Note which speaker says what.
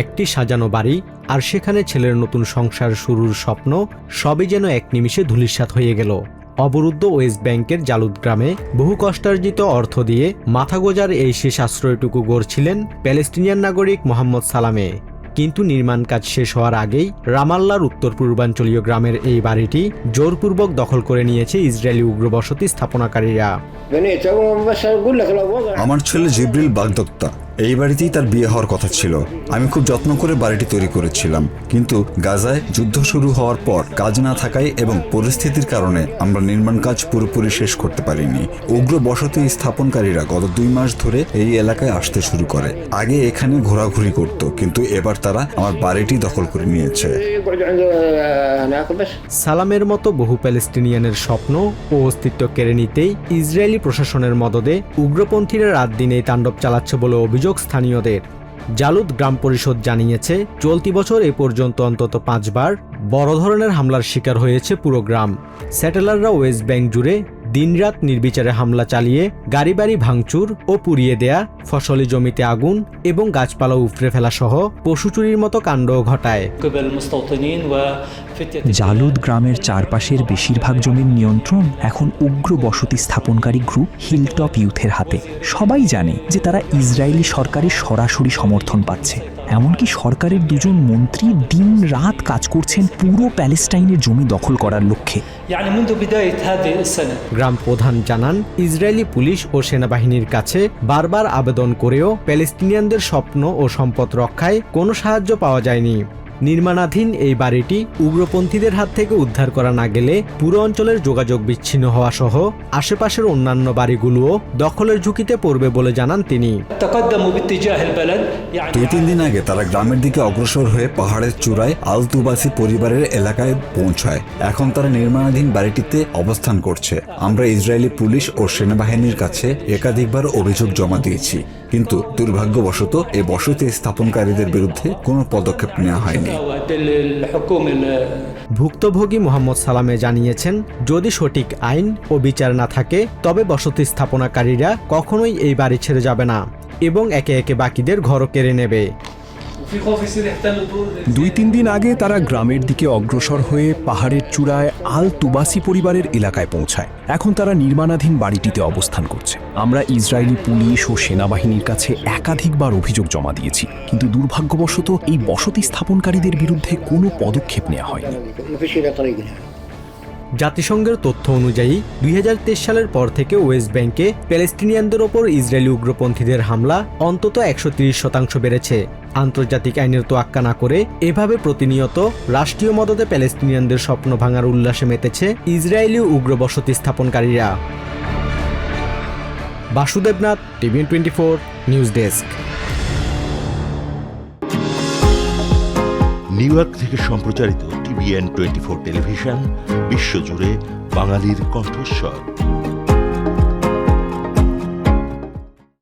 Speaker 1: একটি সাজানো বাড়ি আর সেখানে ছেলের নতুন সংসার শুরুর স্বপ্ন সবই যেন এক নিমিষে ধূলিসাৎ হয়ে গেল। অবরুদ্ধ ওয়েস্ট ব্যাংকের জালুদ গ্রামে বহু কষ্টার্জিত অর্থ দিয়ে মাথা গোঁজার এই শেষ আশ্রয়টুকু গড়ছিলেন প্যালেস্টিনিয়ান নাগরিক মোহাম্মদ সালামে। কিন্তু নির্মাণ কাজ শেষ হওয়ার আগেই রামাল্লার উত্তর পূর্বাঞ্চলীয় গ্রামের এই বাড়িটি জোরপূর্বক দখল করে নিয়েছে ইসরায়েলি উগ্রবসতি স্থাপনাকারীরা।
Speaker 2: আমার ছেলে জিব্রিল বাগদত্তা, এই বাড়িতেই তার বিয়ে হওয়ার কথা ছিল। আমি খুব যত্ন করে বাড়িটি তৈরি করেছিলাম, কিন্তু গাজায় যুদ্ধ শুরু হওয়ার পর কাজ না থাকায় এবং পরিস্থিতির কারণে আমরা নির্মাণ কাজ পুরোপুরি শেষ করতে পারিনি। উগ্র বসতি স্থাপনকারীরা গত 2 মাস ধরে এই এলাকায় আসতে শুরু করে। আগে এখানে ঘোরাঘুরি করত, কিন্তু এবার তারা আমার বাড়িটি দখল করে নিয়েছে।
Speaker 1: সালামের মতো বহু প্যালেস্টিনিয়ানের স্বপ্ন ও অস্তিত্ব কেড়ে নিতেই ইসরায়েলি প্রশাসনের মদদে উগ্রপন্থীরা রাত দিনেই তাণ্ডব চালাচ্ছে বলে অভিযোগ স্থানীয়দের। জালুদ গ্রাম পরিষদ জানিয়েছে, চলতি বছর এ পর্যন্ত অন্তত 5 বার বড় ধরনের হামলার শিকার হয়েছে পুরো গ্রাম। স্যাটেলাররা ওয়েস্ট ব্যাংক জুড়ে দিনরাত নির্বিচারে হামলা চালিয়ে গাড়ি বাড়ি ভাঙচুর ও পুড়িয়ে দেয়া, ফসলি জমিতে আগুন এবং গাছপালা উপড়ে ফেলা সহ পশু চুরির মতো কাণ্ডও ঘটায়।
Speaker 3: জালুদ গ্রামের চারপাশের বেশিরভাগ জমির নিয়ন্ত্রণ এখন উগ্র বসতি স্থাপনকারী গ্রুপ হিলটপ ইউথের হাতে। সবাই জানে যে তারা ইসরায়েলি সরকারের সরাসরি সমর্থন পাচ্ছে। এমনকি সরকারের 2জন মন্ত্রী দিন রাত কাজ করছেন পুরো প্যালেস্টাইনের জমি দখল করার লক্ষ্যে।
Speaker 1: গ্রাম প্রধান জানান, ইসরায়েলি পুলিশ ও সেনাবাহিনীর কাছে বারবার আবেদন করেও প্যালেস্টিনিয়ানদের স্বপ্ন ও সম্পদ রক্ষায় কোনো সাহায্য পাওয়া যায়নি। নির্মাণাধীন এই বাড়িটি উগ্রপন্থীদের হাত থেকে উদ্ধার করা না গেলে পুরো অঞ্চলের যোগাযোগ বিচ্ছিন্ন হওয়া সহ আশেপাশের অন্যান্য বাড়িগুলোও দখলের ঝুঁকিতে পড়বে বলে জানান তিনি।
Speaker 2: 2-3 দিন আগে তারা গ্রামের দিকে অগ্রসর হয়ে পাহাড়ের চূড়ায় আল তুবাসি পরিবারের এলাকায় পৌঁছায়। এখন তারা নির্মাণাধীন বাড়িটিতে অবস্থান করছে। আমরা ইসরায়েলি পুলিশ ও সেনাবাহিনীর কাছে একাধিকবার অভিযোগ জমা দিয়েছি, কিন্তু দুর্ভাগ্যবশত এই বসতি স্থাপনকারীদের বিরুদ্ধে কোনো পদক্ষেপ নেওয়া হয়নি।
Speaker 1: ভুক্তভোগী মোহাম্মদ সালামে জানিয়েছেন, যদি সঠিক আইন ও বিচার না থাকে তবে বসতি স্থাপনাকারীরা কখনোই এই বাড়ি ছেড়ে যাবে না এবং একে একে বাকিদের ঘরও কেড়ে নেবে।
Speaker 4: 2-3 দিন আগে তারা গ্রামের দিকে অগ্রসর হয়ে পাহাড়ের চূড়ায় আল তুবাসি পরিবারের এলাকায় পৌঁছায়। এখন তারা নির্মাণাধীন বাড়িটিতে অবস্থান করছে। আমরা ইসরায়েলি পুলিশ ও সেনাবাহিনীর কাছে একাধিকবার অভিযোগ জমা দিয়েছি, কিন্তু দুর্ভাগ্যবশত এই বসতি স্থাপনকারীদের বিরুদ্ধে কোনো পদক্ষেপ নেওয়া হয়নি।
Speaker 1: জাতিসংঘের তথ্য অনুযায়ী 2023 সালের পর থেকে ওয়েস্ট ব্যাংকে প্যালেস্টিনিয়ানদের ওপর ইসরায়েলি উগ্রপন্থীদের হামলা অন্তত 130% বেড়েছে। আন্তর্জাতিক আইনের তোয়াক্কা না করে এভাবে প্রতিনিয়ত রাষ্ট্রীয় মদদে প্যালেস্টিনিয়ানদের স্বপ্ন ভাঙার উল্লাসে মেতেছে ইসরায়েলি উগ্র বসতি স্থাপনকারীরা। Basudeb Nath, TVN 24 news desk.
Speaker 5: New York থেকে সম্প্রচারিত টিভিএন 24 টেলিভিশন বিশ্বজুড়ে বাঙালির কণ্ঠস্বর।